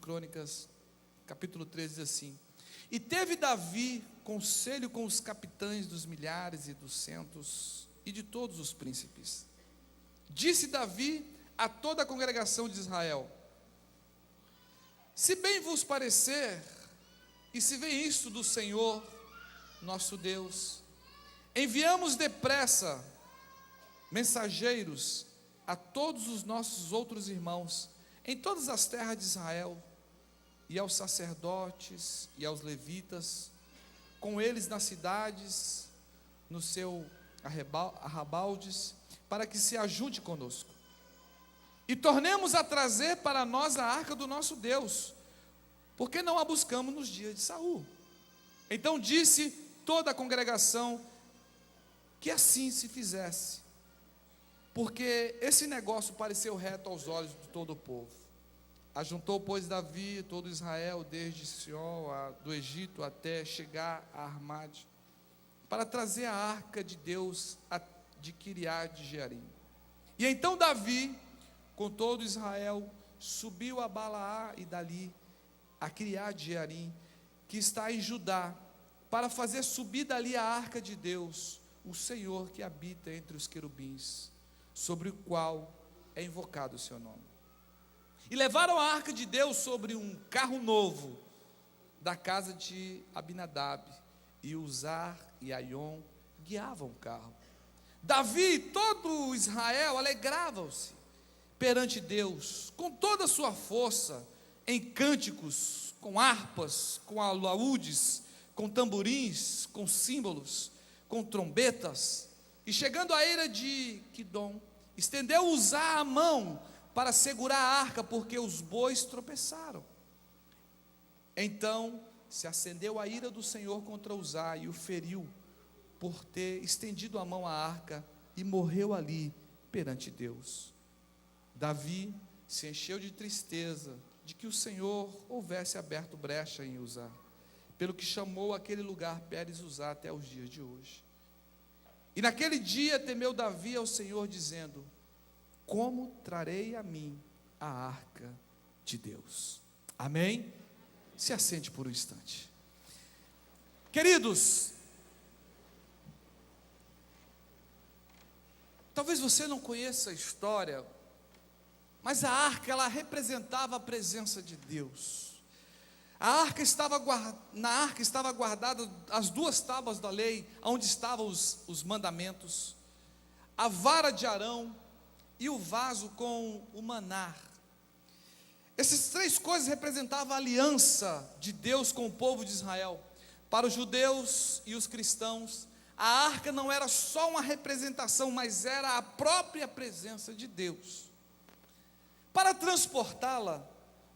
Crônicas, capítulo 13, diz assim: e teve Davi conselho com os capitães dos milhares e dos centos e de todos os príncipes. Disse Davi a toda a congregação de Israel: se bem vos parecer, e se vem isto do Senhor nosso Deus, enviamos depressa mensageiros a todos os nossos outros irmãos em todas as terras de Israel, e aos sacerdotes e aos levitas, com eles nas cidades, no seu arrabaldes, para que se ajunte conosco, e tornemos a trazer para nós a arca do nosso Deus, porque não a buscamos nos dias de Saul. Então disse toda a congregação que assim se fizesse, porque esse negócio pareceu reto aos olhos de todo o povo. Ajuntou, pois, Davi todo Israel, desde Sião, do Egito, até chegar a Armade, para trazer a arca de Deus de Quiriate Jearim. E então Davi, com todo Israel, subiu a Balaá e dali a Quiriate Jearim, que está em Judá, para fazer subir dali a arca de Deus, o Senhor que habita entre os querubins, sobre o qual é invocado o seu nome. E levaram a arca de Deus sobre um carro novo, da casa de Abinadab, e Uzar e Aion guiavam o carro. Davi e todo Israel alegravam-se perante Deus, com toda a sua força, em cânticos, com harpas, com alaúdes, com tamborins, com símbolos, com trombetas. E chegando à eira de Quidom, estendeu Uzá a mão para segurar a arca, porque os bois tropeçaram. Então se acendeu a ira do Senhor contra Uzá, e o feriu por ter estendido a mão à arca, e morreu ali perante Deus. Davi se encheu de tristeza de que o Senhor houvesse aberto brecha em Uzá, pelo que chamou aquele lugar Pérez Uzá até os dias de hoje. E naquele dia temeu Davi ao Senhor, dizendo: como trarei a mim a arca de Deus? Amém? Se assente por um instante. Queridos, talvez você não conheça a história, mas a arca, ela representava a presença de Deus. Na arca estava guardada as duas tábuas da lei, onde estavam os mandamentos, a vara de Arão e o vaso com o maná. Essas três coisas representavam a aliança de Deus com o povo de Israel. Para os judeus e os cristãos, a arca não era só uma representação, mas era a própria presença de Deus. Para transportá-la,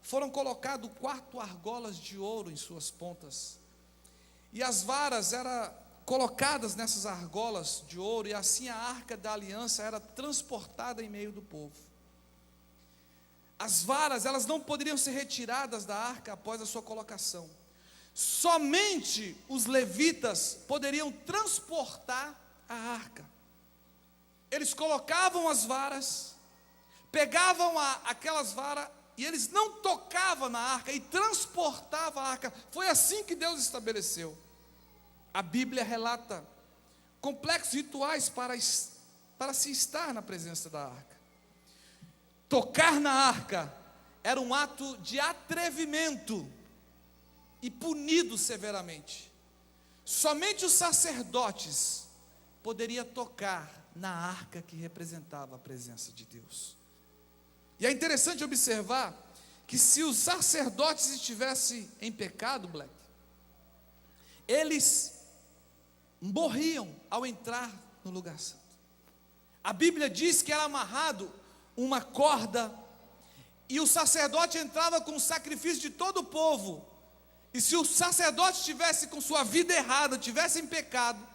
foram colocadas 4 argolas de ouro em suas pontas, e as varas eram colocadas nessas argolas de ouro, e assim a arca da aliança era transportada em meio do povo. As varas, elas não poderiam ser retiradas da arca após a sua colocação. Somente os levitas poderiam transportar a arca. Eles colocavam as varas, pegavam aquelas varas, e eles não tocavam na arca, e transportavam a arca. Foi assim que Deus estabeleceu. A Bíblia relata complexos rituais para se estar na presença da arca. Tocar na arca era um ato de atrevimento e punido severamente. Somente os sacerdotes poderiam tocar na arca que representava a presença de Deus. E é interessante observar que se os sacerdotes estivessem em pecado, Black, eles morriam ao entrar no lugar santo. A Bíblia diz que era amarrado uma corda, e o sacerdote entrava com o sacrifício de todo o povo, e se o sacerdote estivesse com sua vida errada, estivesse em pecado,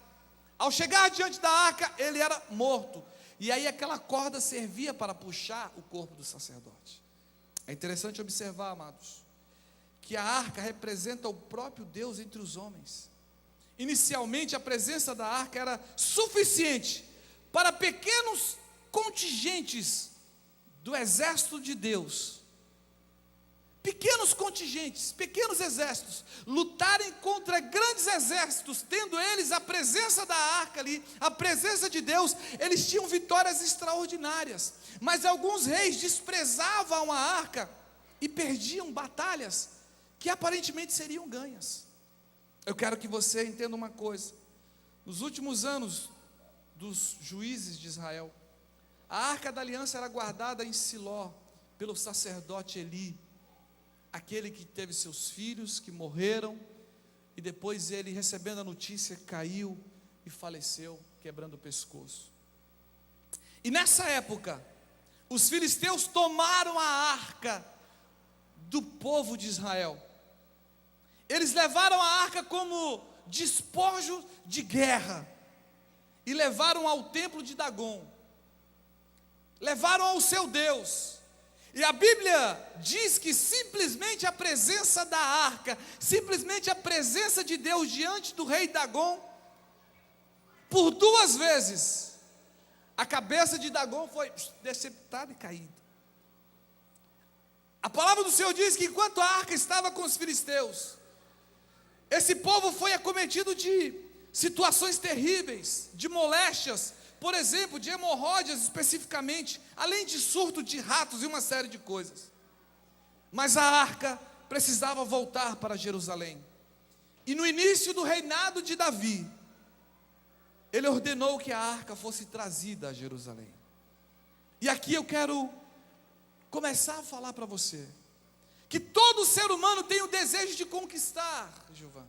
ao chegar diante da arca, ele era morto, e aí aquela corda servia para puxar o corpo do sacerdote. É interessante observar, amados, que a arca representa o próprio Deus entre os homens. Inicialmente a presença da arca era suficiente para pequenos contingentes do exército de Deus pequenos contingentes, pequenos exércitos, lutarem contra grandes exércitos, tendo eles a presença da arca ali, a presença de Deus, eles tinham vitórias extraordinárias. Mas alguns reis desprezavam a arca e perdiam batalhas que aparentemente seriam ganhas. Eu quero que você entenda uma coisa: nos últimos anos dos juízes de Israel, a arca da aliança era guardada em Siló pelo sacerdote Eli, aquele que teve seus filhos que morreram, e depois ele, recebendo a notícia, caiu e faleceu, quebrando o pescoço. E nessa época, os filisteus tomaram a arca do povo de Israel. Eles levaram a arca como despojo de guerra e levaram ao templo de Dagom, levaram ao seu Deus. E a Bíblia diz que simplesmente a presença da arca, simplesmente a presença de Deus diante do rei Dagom, por 2 vezes, a cabeça de Dagom foi deceptada e caída. A palavra do Senhor diz que enquanto a arca estava com os filisteus, esse povo foi acometido de situações terríveis, de moléstias, por exemplo, de hemorroidas especificamente, além de surto de ratos e uma série de coisas. Mas a arca precisava voltar para Jerusalém. E no início do reinado de Davi, ele ordenou que a arca fosse trazida a Jerusalém. E aqui eu quero começar a falar para você que todo ser humano tem o desejo de conquistar, Gilvan.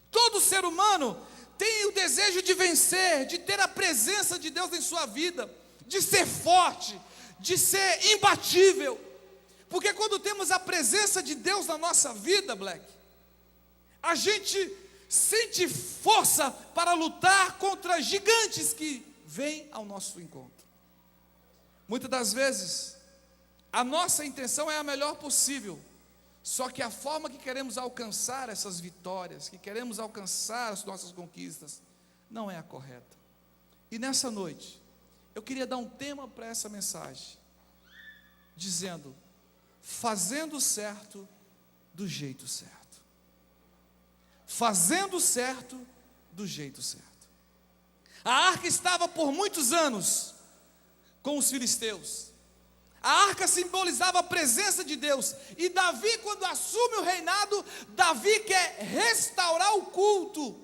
Todo ser humano tem o desejo de vencer, de ter a presença de Deus em sua vida, de ser forte, de ser imbatível. Porque quando temos a presença de Deus na nossa vida, Black, a gente sente força para lutar contra gigantes que vêm ao nosso encontro. Muitas das vezes, a nossa intenção é a melhor possível, só que a forma que queremos alcançar essas vitórias, que queremos alcançar as nossas conquistas, não é a correta. E nessa noite, eu queria dar um tema para essa mensagem, dizendo: fazendo certo do jeito certo. Fazendo certo do jeito certo. A arca estava por muitos anos com os filisteus. A arca simbolizava a presença de Deus. E Davi, quando assume o reinado, Davi quer restaurar o culto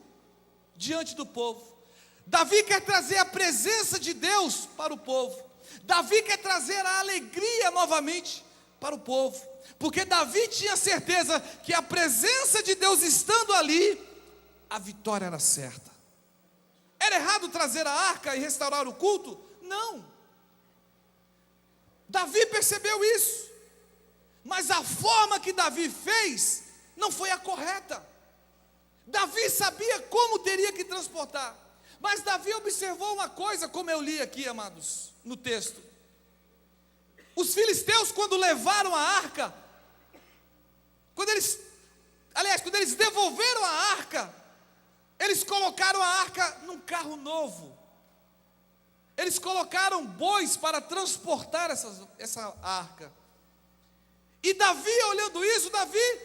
diante do povo. Davi quer trazer a presença de Deus para o povo. Davi quer trazer a alegria novamente para o povo. Porque Davi tinha certeza que a presença de Deus estando ali, a vitória era certa. Era errado trazer a arca e restaurar o culto? Não. Davi percebeu isso, mas a forma que Davi fez não foi a correta. Davi sabia como teria que transportar, mas Davi observou uma coisa, como eu li aqui, amados, no texto. Os filisteus, quando levaram a arca, quando eles devolveram a arca, eles colocaram a arca num carro novo. Eles colocaram bois para transportar essa arca. E Davi, olhando isso, Davi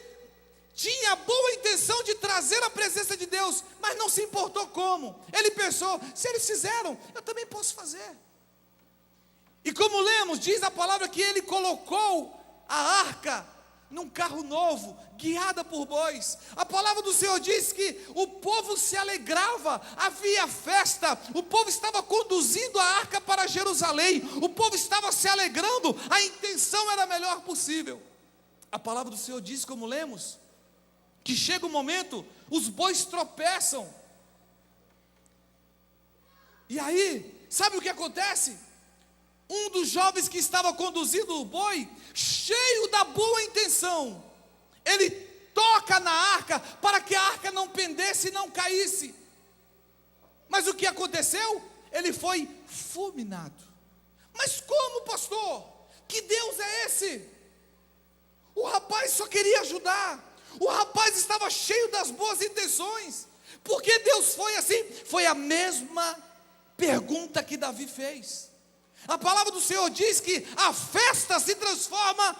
tinha a boa intenção de trazer a presença de Deus, mas não se importou como. Ele pensou: se eles fizeram, eu também posso fazer. E como lemos, diz a palavra que ele colocou a arca num carro novo, guiada por bois. A palavra do Senhor diz que o povo se alegrava, havia festa, o povo estava conduzindo a arca para Jerusalém, o povo estava se alegrando, a intenção era a melhor possível. A palavra do Senhor diz, como lemos, que chega um momento, os bois tropeçam. E aí, sabe o que acontece? Um dos jovens que estava conduzindo o boi, cheio da boa intenção, ele toca na arca para que a arca não pendesse e não caísse. Mas o que aconteceu? Ele foi fulminado. Mas como, pastor? Que Deus é esse? O rapaz só queria ajudar. O rapaz estava cheio das boas intenções. Por que Deus foi assim? Foi a mesma pergunta que Davi fez. A palavra do Senhor diz que a festa se transforma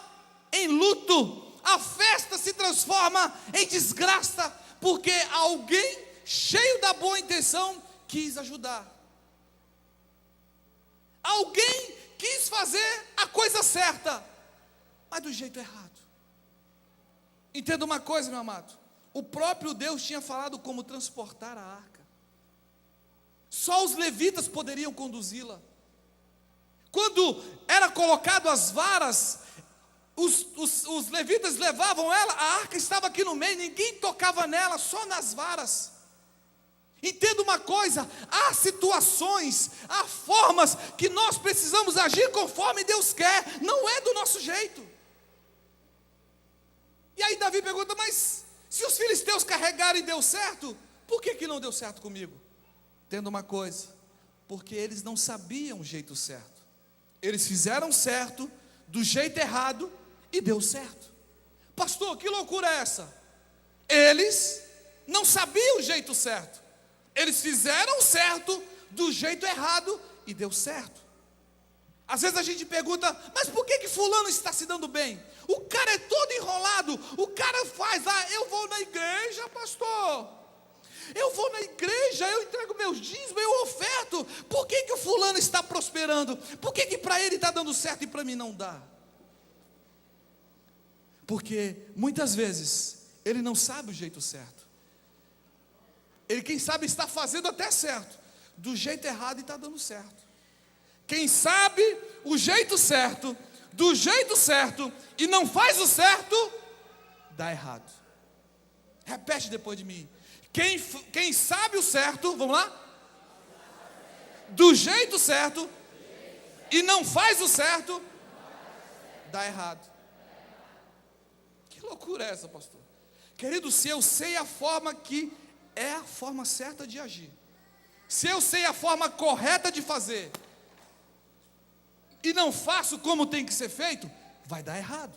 em luto, a festa se transforma em desgraça, porque alguém cheio da boa intenção quis ajudar. Alguém quis fazer a coisa certa, mas do jeito errado. Entenda uma coisa, meu amado, o próprio Deus tinha falado como transportar a arca. Só os levitas poderiam conduzi-la. Quando era colocado as varas, os levitas levavam ela, a arca estava aqui no meio, ninguém tocava nela, só nas varas. Entenda uma coisa, há situações, há formas que nós precisamos agir conforme Deus quer, não é do nosso jeito. E aí Davi pergunta, mas se os filisteus carregaram e deu certo, por que não deu certo comigo? Entenda uma coisa, porque eles não sabiam o jeito certo. Eles fizeram certo, do jeito errado, e deu certo. Pastor, que loucura é essa? Eles não sabiam o jeito certo. Eles fizeram certo, do jeito errado, e deu certo. Às vezes a gente pergunta, mas por que fulano está se dando bem? O cara é todo enrolado, o cara faz, eu vou na igreja, pastor, eu vou na igreja, eu entrego meus dízimos, eu oferto. Por que o fulano está prosperando? Por que para ele está dando certo e para mim não dá? Porque muitas vezes ele não sabe o jeito certo. Ele, quem sabe, está fazendo até certo, do jeito errado, e está dando certo. Quem sabe o jeito certo, do jeito certo, e não faz o certo, dá errado. Repete depois de mim. Quem sabe o certo, vamos lá? Do jeito certo, e não faz o certo, dá errado. Que loucura é essa, pastor? Querido, se eu sei a forma que é a forma certa de agir, se eu sei a forma correta de fazer, e não faço como tem que ser feito, vai dar errado.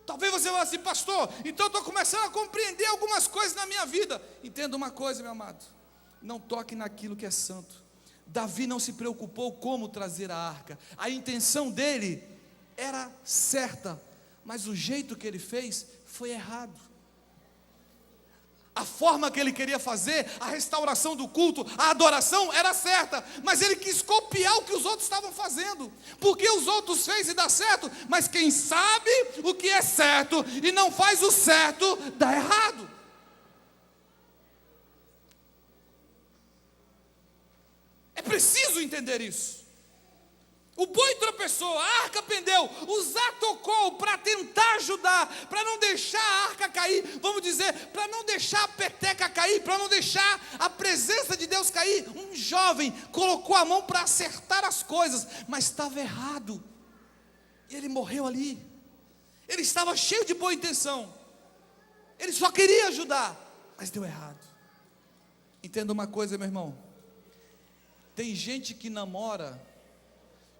Talvez você fale assim, pastor, então eu estou começando a compreender algumas coisas na minha vida. Entenda uma coisa, meu amado, não toque naquilo que é santo. Davi não se preocupou como trazer a arca, a intenção dele era certa, mas o jeito que ele fez foi errado. A forma que ele queria fazer, a restauração do culto, a adoração era certa, mas ele quis copiar o que os outros estavam fazendo, porque os outros fez e dá certo, mas quem sabe o que é certo e não faz o certo, dá errado. É preciso entender isso. O boi tropeçou, a arca pendeu, Uzá tocou para tentar ajudar, para não deixar a arca cair, vamos dizer, para não deixar a peteca cair, para não deixar a presença de Deus cair. Um jovem colocou a mão para acertar as coisas, mas estava errado, e ele morreu ali. Ele estava cheio de boa intenção, ele só queria ajudar, mas deu errado. Entenda uma coisa, meu irmão, tem gente que namora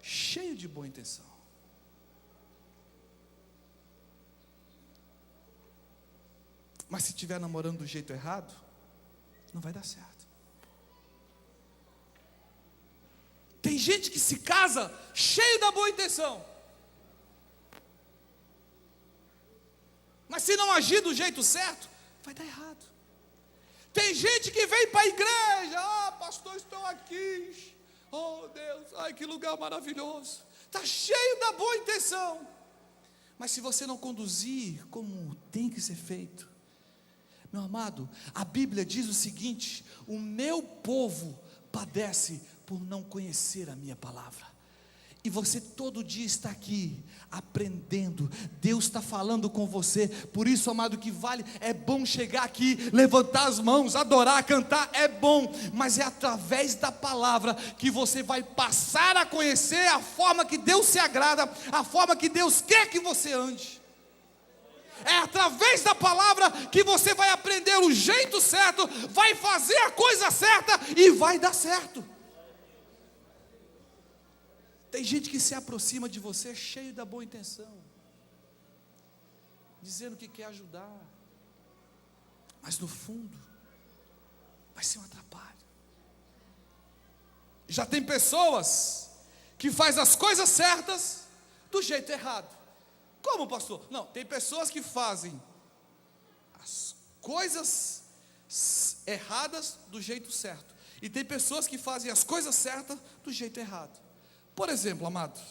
cheio de boa intenção, mas se estiver namorando do jeito errado, não vai dar certo. Tem gente que se casa cheio da boa intenção, mas se não agir do jeito certo, vai dar errado. Tem gente que vem para a igreja, pastor, estou aqui, oh Deus, ai que lugar maravilhoso, está cheio da boa intenção, mas se você não conduzir como tem que ser feito, meu amado, a Bíblia diz o seguinte: o meu povo padece por não conhecer a minha palavra. E você todo dia está aqui aprendendo, Deus está falando com você. Por isso, amado, que vale, é bom chegar aqui, levantar as mãos, adorar, cantar, é bom, mas é através da palavra que você vai passar a conhecer a forma que Deus se agrada, a forma que Deus quer que você ande. É através da palavra que você vai aprender o jeito certo, vai fazer a coisa certa e vai dar certo. Tem gente que se aproxima de você cheio da boa intenção, dizendo que quer ajudar, mas no fundo vai ser um atrapalho. Já tem pessoas que fazem as coisas certas do jeito errado, Como, pastor? Não, tem pessoas que fazem as coisas erradas do jeito certo, e tem pessoas que fazem as coisas certas do jeito errado. Por exemplo, amados,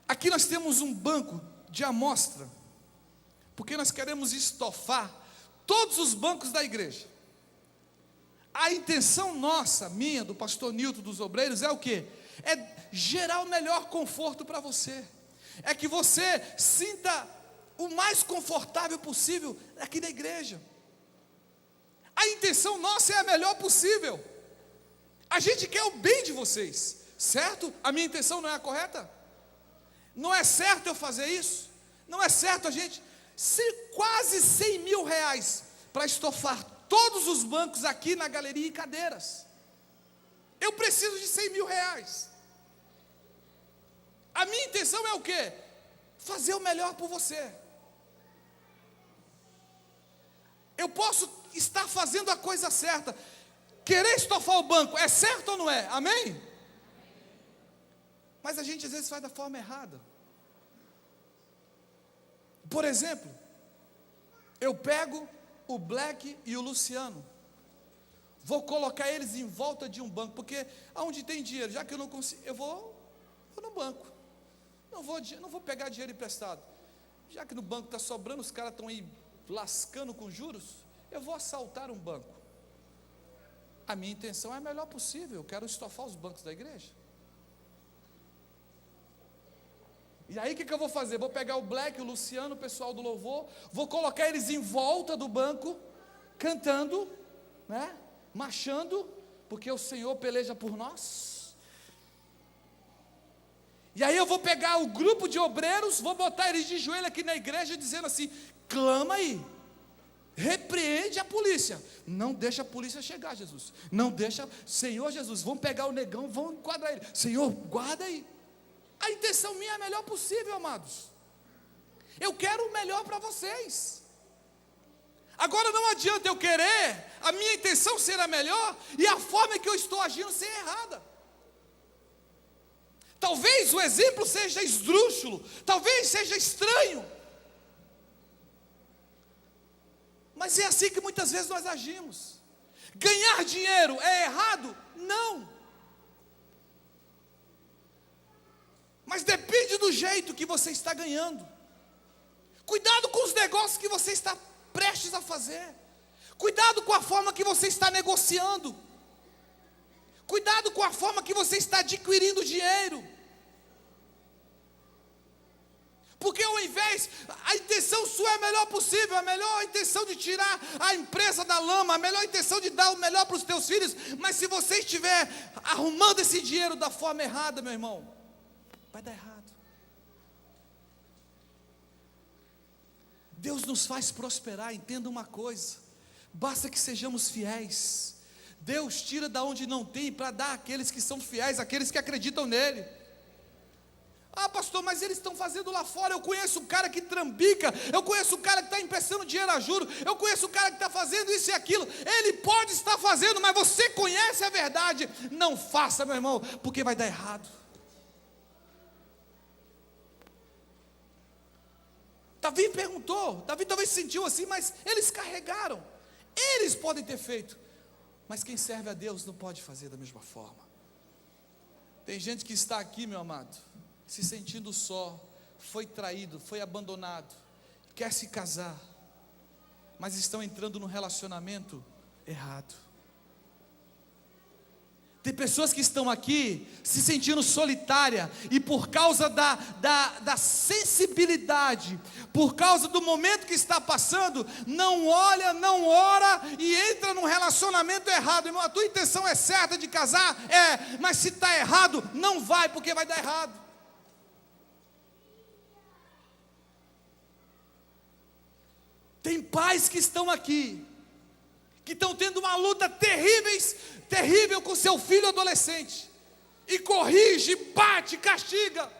aqui nós temos um banco de amostra, porque nós queremos estofar todos os bancos da igreja. A intenção nossa, minha, do pastor Nilton, dos obreiros, é o quê? É gerar o melhor conforto para você, é que você sinta o mais confortável possível aqui na igreja. A intenção nossa é a melhor possível. A gente quer o bem de vocês, certo? A minha intenção não é a correta? Não é certo eu fazer isso? Não é certo a gente quase 100 mil reais para estofar todos os bancos aqui na galeria e cadeiras. Eu preciso de 100 mil reais. A minha intenção é o quê? Fazer o melhor por você. Eu posso estar fazendo a coisa certa. Querer estofar o banco é certo ou não é? Amém? Mas a gente às vezes faz da forma errada. Por exemplo, eu pego o Black e o Luciano, vou colocar eles em volta de um banco, porque aonde tem dinheiro, já que eu não consigo, eu vou no banco, não vou pegar dinheiro emprestado, já que no banco está sobrando, os caras estão aí lascando com juros, eu vou assaltar um banco. A minha intenção é a melhor possível, eu quero estofar os bancos da igreja. E aí o que eu vou fazer? Vou pegar o Black, o Luciano, o pessoal do louvor, vou colocar eles em volta do banco, cantando, né? Marchando, porque o Senhor peleja por nós. E aí eu vou pegar o grupo de obreiros, vou botar eles de joelho aqui na igreja, dizendo assim: clama aí, repreende a polícia, não deixa a polícia chegar, Jesus, não deixa, Senhor Jesus, vamos pegar o negão, vamos enquadrar ele, Senhor, guarda aí. A intenção minha é a melhor possível, amados. Eu quero o melhor para vocês. Agora não adianta eu querer a minha intenção ser a melhor e a forma que eu estou agindo ser errada. Talvez o exemplo seja esdrúxulo, talvez seja estranho, mas é assim que muitas vezes nós agimos. Ganhar dinheiro é errado? Não. Mas depende do jeito que você está ganhando. Cuidado com os negócios que você está prestes a fazer. Cuidado com a forma que você está negociando. Cuidado com a forma que você está adquirindo dinheiro. Porque ao invés, a intenção sua é a melhor possível, a melhor intenção de tirar a empresa da lama, a melhor intenção de dar o melhor para os teus filhos, mas se você estiver arrumando esse dinheiro da forma errada, meu irmão, vai dar errado. Deus nos faz prosperar, entenda uma coisa, basta que sejamos fiéis. Deus tira da onde não tem para dar àqueles que são fiéis, àqueles que acreditam nele. Ah, pastor, mas eles estão fazendo lá fora. Eu conheço um cara que trambica, eu conheço um cara que está emprestando dinheiro a juros, eu conheço um cara que está fazendo isso e aquilo. Ele pode estar fazendo, mas você conhece a verdade. Não faça, meu irmão, porque vai dar errado. Davi perguntou, Davi talvez se sentiu assim, mas eles carregaram, eles podem ter feito, mas quem serve a Deus não pode fazer da mesma forma. Tem gente que está aqui, meu amado, se sentindo só, foi traído, foi abandonado, quer se casar, mas estão entrando num relacionamento errado. Tem pessoas que estão aqui se sentindo solitária, e por causa da sensibilidade, por causa do momento que está passando, não olha, não ora e entra num relacionamento errado. Irmão, a tua intenção é certa de casar? É, mas se está errado, não vai, porque vai dar errado. Tem pais que estão aqui, que estão tendo uma luta terrível com seu filho adolescente, e corrige, bate, castiga,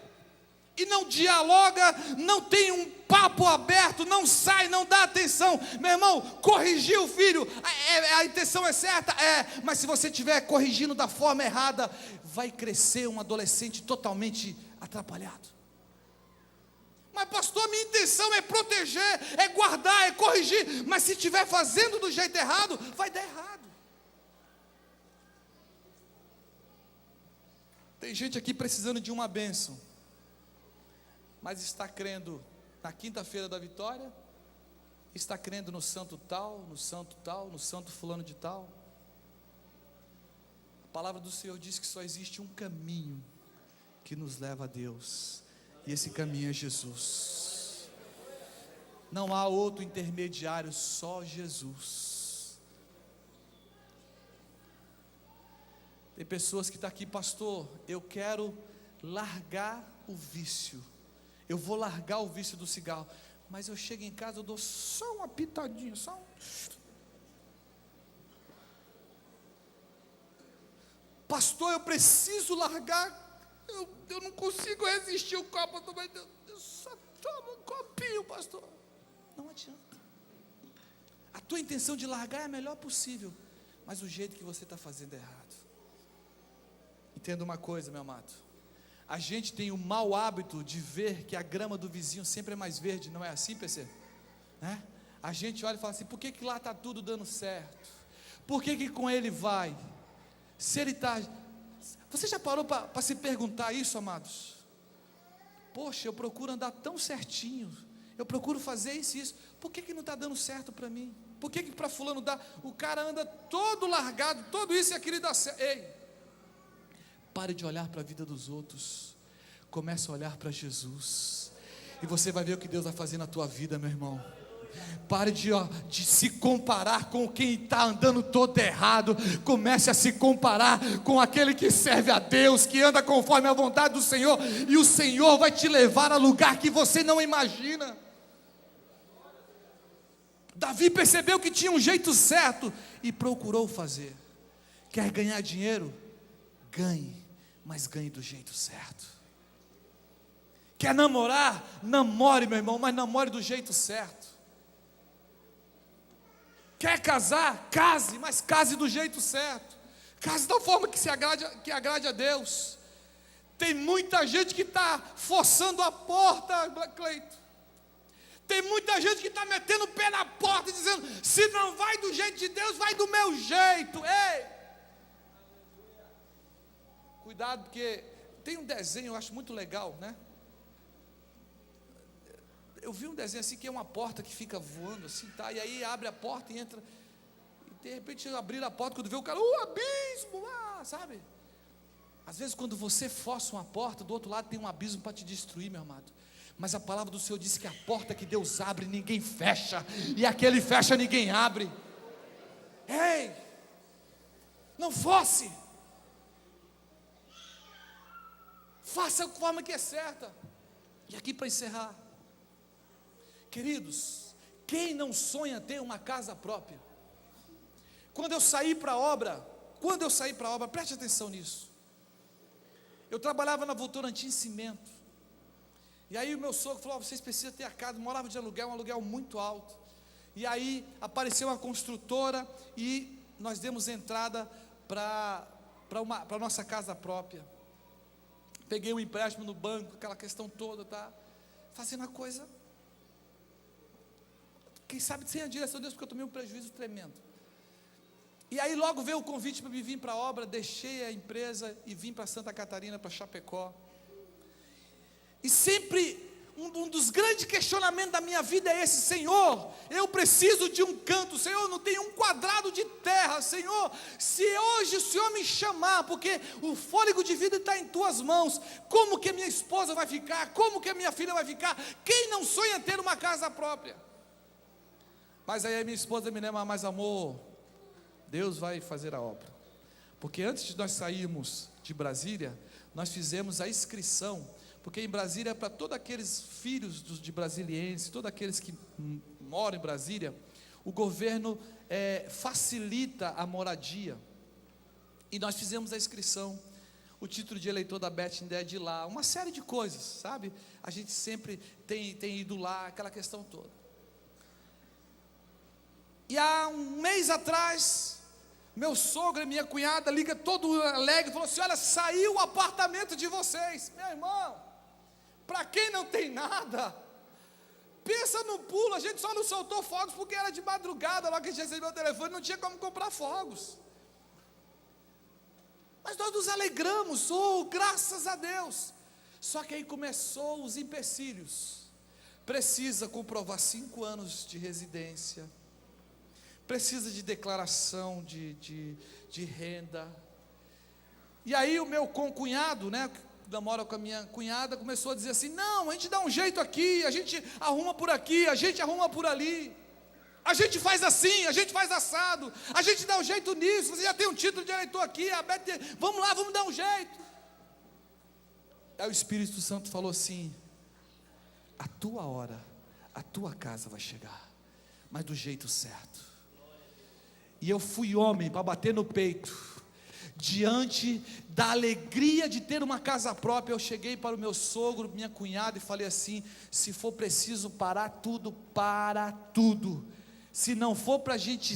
e não dialoga, não tem um papo aberto, não sai, não dá atenção. Meu irmão, corrigir o filho, a intenção é certa? É, mas se você estiver corrigindo da forma errada, vai crescer um adolescente totalmente atrapalhado. Mas pastor, minha intenção é proteger, é guardar, é corrigir. Mas se estiver fazendo do jeito errado, vai dar errado. Tem gente aqui precisando de uma bênção, mas está crendo na quinta-feira da vitória, está crendo no santo tal, no santo tal, no santo fulano de tal. A palavra do Senhor diz que só existe um caminho que nos leva a Deus, e esse caminho é Jesus. Não há outro intermediário, só Jesus. Tem pessoas que estão aqui, pastor, eu quero largar o vício, eu vou largar o vício do cigarro, mas eu chego em casa, eu dou só uma pitadinha, só um... Pastor, eu preciso largar, eu não consigo resistir o copo, mas eu só tomo um copinho, pastor. Não adianta. A tua intenção de largar é a melhor possível, mas o jeito que você está fazendo é errado. Entenda uma coisa, meu amado, a gente tem o mau hábito de ver que a grama do vizinho sempre é mais verde, não é assim, PC? A gente olha e fala assim, por que lá está tudo dando certo? Por que com ele vai? Se ele está... Você já parou para se perguntar isso, amados? Poxa, eu procuro andar tão certinho, eu procuro fazer isso e isso, por que não está dando certo para mim? Por que para fulano dá? O cara anda todo largado, todo isso e aquilo dá certo. Ei, pare de olhar para a vida dos outros, comece a olhar para Jesus, e você vai ver o que Deus vai fazer na tua vida, meu irmão. Pare de se comparar com quem está andando todo errado. Comece a se comparar com aquele que serve a Deus, que anda conforme a vontade do Senhor, e o Senhor vai te levar a lugar que você não imagina. Davi percebeu que tinha um jeito certo e procurou fazer. Quer ganhar dinheiro? Ganhe, mas ganhe do jeito certo. Quer namorar? Namore, meu irmão, mas namore do jeito certo. Quer casar? Case, mas case do jeito certo. Case da forma que agrade a Deus. Tem muita gente que está forçando a porta, Cleito. Tem muita gente que está metendo o pé na porta e dizendo, se não vai do jeito de Deus, vai do meu jeito. Ei! Cuidado, porque tem um desenho, eu acho muito legal, né? Eu vi um desenho assim, que é uma porta que fica voando assim, tá? E aí abre a porta e entra, e de repente abrir a porta, quando vê o cara, abismo, sabe? Às vezes quando você força uma porta, do outro lado tem um abismo para te destruir, meu amado. Mas a palavra do Senhor diz que a porta que Deus abre, ninguém fecha, e aquele fecha, ninguém abre. Ei, não force, faça da forma que é certa. E aqui para encerrar, queridos, quem não sonha ter uma casa própria? Quando eu saí para a obra, preste atenção nisso. Eu trabalhava na Votorantim Cimento, e aí o meu sogro falou, vocês precisam ter a casa, morava de aluguel, um aluguel muito alto. E aí apareceu uma construtora, e nós demos entrada para a nossa casa própria. Peguei um empréstimo no banco, aquela questão toda, tá? Fazendo a coisa, quem sabe sem a direção de Deus, porque eu tomei um prejuízo tremendo. E aí logo veio o convite para me vir para a obra, deixei a empresa e vim para Santa Catarina, para Chapecó. E sempre um dos grandes questionamentos da minha vida é esse: Senhor, eu preciso de um canto, Senhor, não tenho um quadrado de terra, Senhor, se hoje o Senhor me chamar, porque o fôlego de vida está em tuas mãos, como que a minha esposa vai ficar, como que a minha filha vai ficar? Quem não sonha ter uma casa própria? Mas aí a minha esposa me lembra, mas amor, Deus vai fazer a obra. Porque antes de nós sairmos de Brasília, nós fizemos a inscrição, porque em Brasília, para todos aqueles filhos de brasilienses, todos aqueles que moram em Brasília, o governo facilita a moradia. E nós fizemos a inscrição, o título de eleitor da Betindé é de lá, uma série de coisas, sabe? A gente sempre tem ido lá, aquela questão toda. E há um mês atrás, meu sogro e minha cunhada liga todo alegre, falou assim: olha, saiu o apartamento de vocês. Meu irmão, para quem não tem nada, pensa no pulo. A gente só não soltou fogos porque era de madrugada, logo que a gente recebeu o telefone, não tinha como comprar fogos. Mas nós nos alegramos, graças a Deus. Só que aí começou os empecilhos. Precisa comprovar 5 anos de residência, precisa de declaração de renda. E aí o meu concunhado, que namora com a minha cunhada, começou a dizer assim: não, a gente dá um jeito aqui, a gente arruma por aqui, a gente arruma por ali, a gente faz assim, a gente faz assado, a gente dá um jeito nisso, você já tem um título de eleitor aqui, vamos lá, vamos dar um jeito. Aí o Espírito Santo falou assim: a tua hora, a tua casa vai chegar, mas do jeito certo. E eu fui homem para bater no peito, diante da alegria de ter uma casa própria. Eu cheguei para o meu sogro, minha cunhada, e falei assim: se for preciso parar tudo, para tudo. Se não for para a gente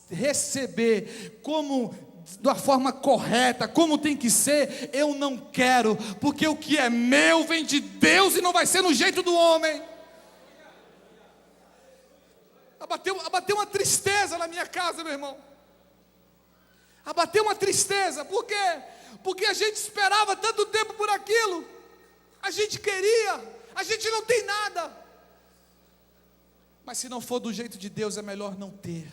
receber como da forma correta, como tem que ser, eu não quero, porque o que é meu vem de Deus e não vai ser no jeito do homem. Abateu uma tristeza na minha casa, meu irmão. Abateu uma tristeza. Por quê? Porque a gente esperava tanto tempo por aquilo, a gente queria, a gente não tem nada. Mas se não for do jeito de Deus, é melhor não ter,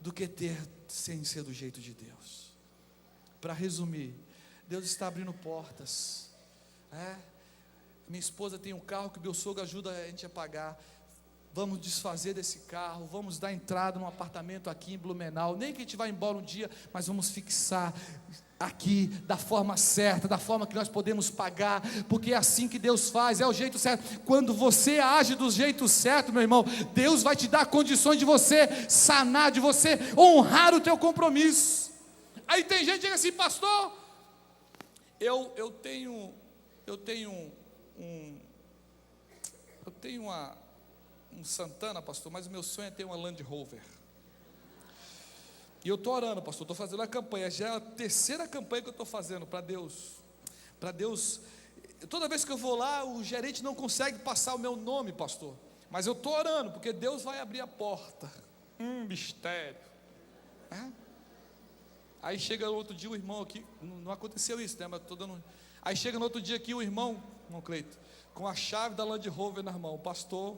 do que ter sem ser do jeito de Deus. Para resumir, Deus está abrindo portas. Minha esposa tem um carro que meu sogro ajuda a gente a pagar. Vamos desfazer desse carro, vamos dar entrada num apartamento aqui em Blumenau. Nem que a gente vá embora um dia, mas vamos fixar aqui da forma certa, da forma que nós podemos pagar, porque é assim que Deus faz, é o jeito certo. Quando você age do jeito certo, meu irmão, Deus vai te dar condições de você sanar, de você honrar o teu compromisso. Aí tem gente que diz assim: pastor, eu tenho um Santana, pastor, mas o meu sonho é ter uma Land Rover. E eu estou orando, pastor, estou fazendo a campanha, já é a 3ª campanha que eu estou fazendo para Deus. Toda vez que eu vou lá, o gerente não consegue passar o meu nome, pastor, mas eu estou orando, porque Deus vai abrir a porta. Mistério. Aí chega no outro dia o irmão aqui, não aconteceu isso, mas estou dando. Aí chega no outro dia aqui o irmão Cleito, com a chave da Land Rover na mão: pastor,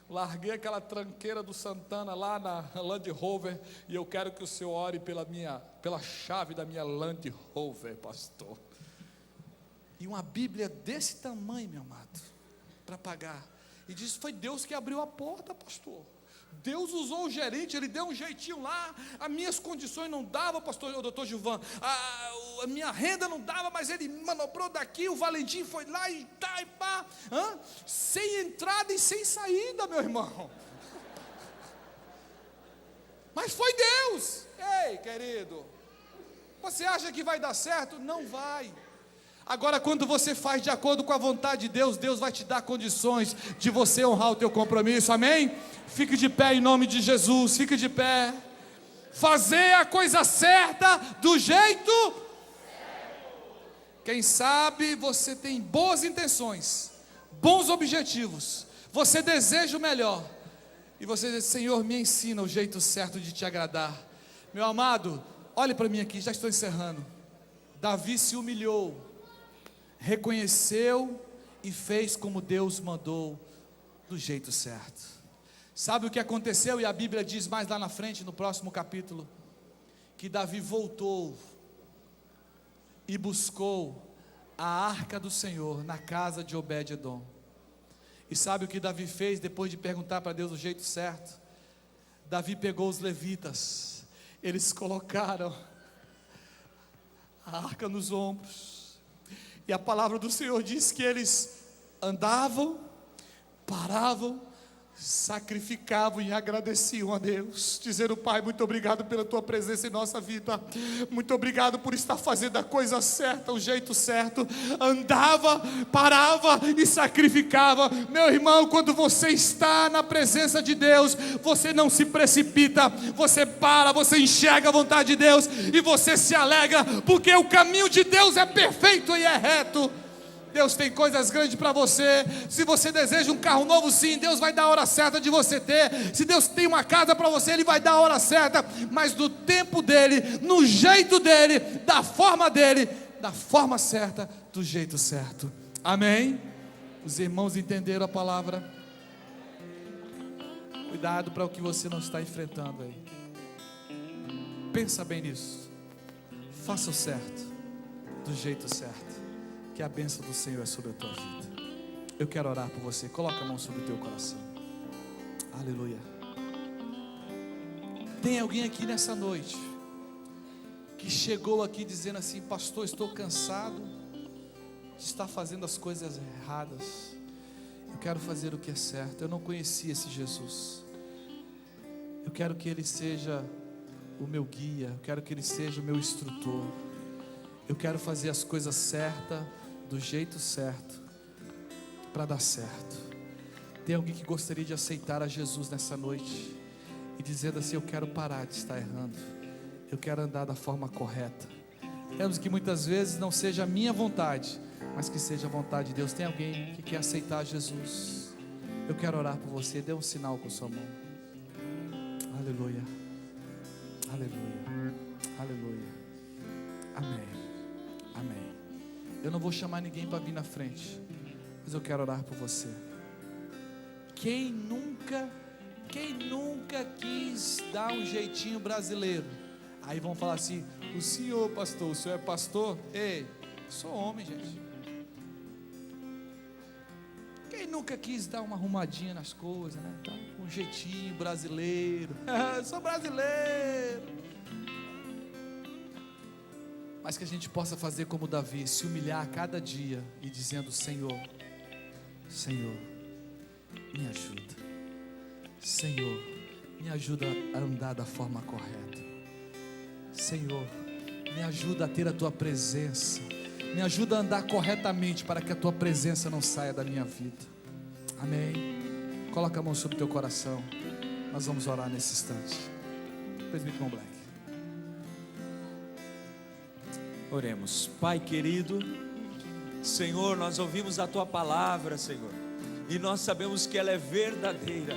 larguei aquela tranqueira do Santana lá na Land Rover, e eu quero que o senhor ore pela chave da minha Land Rover, pastor. E uma Bíblia desse tamanho, meu amado, para pagar. E diz: foi Deus que abriu a porta, pastor. Deus usou o gerente, ele deu um jeitinho lá. As minhas condições não davam, pastor, o doutor Gilvan, a minha renda não dava, mas ele manobrou daqui, o Valentim foi lá e tá e pá, sem entrada e sem saída, meu irmão. Mas foi Deus. Ei, querido, você acha que vai dar certo? Não vai. Agora, quando você faz de acordo com a vontade de Deus, Deus vai te dar condições de você honrar o teu compromisso, amém? Fique de pé em nome de Jesus, fique de pé. Fazer a coisa certa do jeito certo. Quem sabe você tem boas intenções, bons objetivos, você deseja o melhor, e você diz: Senhor, me ensina o jeito certo de te agradar. Meu amado, olhe para mim aqui, já estou encerrando. Davi se humilhou, reconheceu e fez como Deus mandou, do jeito certo. Sabe o que aconteceu? E a Bíblia diz mais lá na frente, no próximo capítulo, que Davi voltou e buscou a arca do Senhor na casa de Obed-edom. E sabe o que Davi fez depois de perguntar para Deus o jeito certo? Davi pegou os levitas, eles colocaram a arca nos ombros, e a palavra do Senhor diz que eles andavam, paravam, sacrificavam e agradeciam a Deus, dizendo: Pai, muito obrigado pela tua presença em nossa vida, muito obrigado por estar fazendo a coisa certa, o jeito certo. Andava, parava e sacrificava. Meu irmão, quando você está na presença de Deus, você não se precipita, você para, você enxerga a vontade de Deus e você se alegra, porque o caminho de Deus é perfeito e é reto. Deus tem coisas grandes para você. Se você deseja um carro novo, sim, Deus vai dar a hora certa de você ter. Se Deus tem uma casa para você, Ele vai dar a hora certa, mas do tempo dEle, no jeito dEle, da forma dEle, da forma certa, do jeito certo. Amém? Os irmãos entenderam a palavra? Cuidado para o que você não está enfrentando aí. Pensa bem nisso. Faça o certo, do jeito certo, que a bênção do Senhor é sobre a tua vida. Eu quero orar por você. Coloca a mão sobre o teu coração. Aleluia. Tem alguém aqui nessa noite que chegou aqui dizendo assim: pastor, estou cansado de estar fazendo as coisas erradas. Eu quero fazer o que é certo. Eu não conhecia esse Jesus. Eu quero que Ele seja o meu guia. Eu quero que Ele seja o meu instrutor. Eu quero fazer as coisas certas, do jeito certo, para dar certo. Tem alguém que gostaria de aceitar a Jesus nessa noite e dizendo assim: eu quero parar de estar errando, eu quero andar da forma correta. Queremos que muitas vezes não seja a minha vontade, mas que seja a vontade de Deus. Tem alguém que quer aceitar Jesus? Eu quero orar por você. Dê um sinal com sua mão. Aleluia, aleluia, aleluia. Amém, amém. Eu não vou chamar ninguém para vir na frente, mas eu quero orar por você. Quem nunca quis dar um jeitinho brasileiro? Aí vão falar assim: o senhor pastor, o senhor é pastor? Ei, sou homem, gente. Quem nunca quis dar uma arrumadinha nas coisas, né? Então, um jeitinho brasileiro. Sou brasileiro. Mas que a gente possa fazer como Davi, se humilhar a cada dia e dizendo: Senhor, Senhor, me ajuda. Senhor, me ajuda a andar da forma correta. Senhor, me ajuda a ter a Tua presença. Me ajuda a andar corretamente para que a Tua presença não saia da minha vida. Amém. Coloca a mão sobre o teu coração. Nós vamos orar nesse instante. Presbítero Black. Oremos. Pai querido, Senhor, nós ouvimos a Tua palavra, Senhor, e nós sabemos que ela é verdadeira.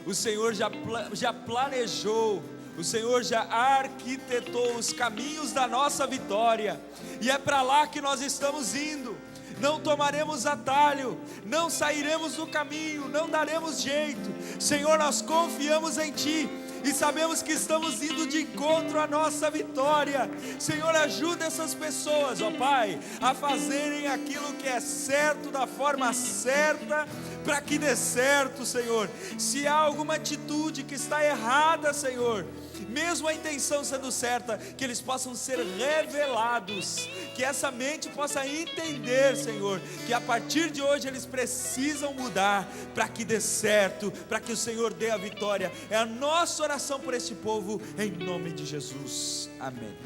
O Senhor já planejou, o Senhor já arquitetou os caminhos da nossa vitória, e é para lá que nós estamos indo. Não tomaremos atalho, não sairemos do caminho, não daremos jeito. Senhor, nós confiamos em Ti e sabemos que estamos indo de encontro à nossa vitória. Senhor, ajuda essas pessoas, ó Pai, a fazerem aquilo que é certo, da forma certa, para que dê certo, Senhor. Se há alguma atitude que está errada, Senhor, mesmo a intenção sendo certa, que eles possam ser revelados, que essa mente possa entender, Senhor, que a partir de hoje eles precisam mudar, para que dê certo, para que o Senhor dê a vitória. É a nossa oração por este povo, em nome de Jesus, amém.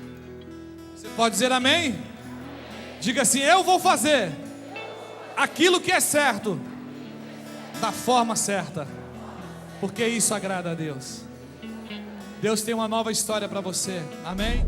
Você pode dizer amém? Diga assim: eu vou fazer aquilo que é certo, da forma certa, porque isso agrada a Deus. Deus tem uma nova história para você, amém?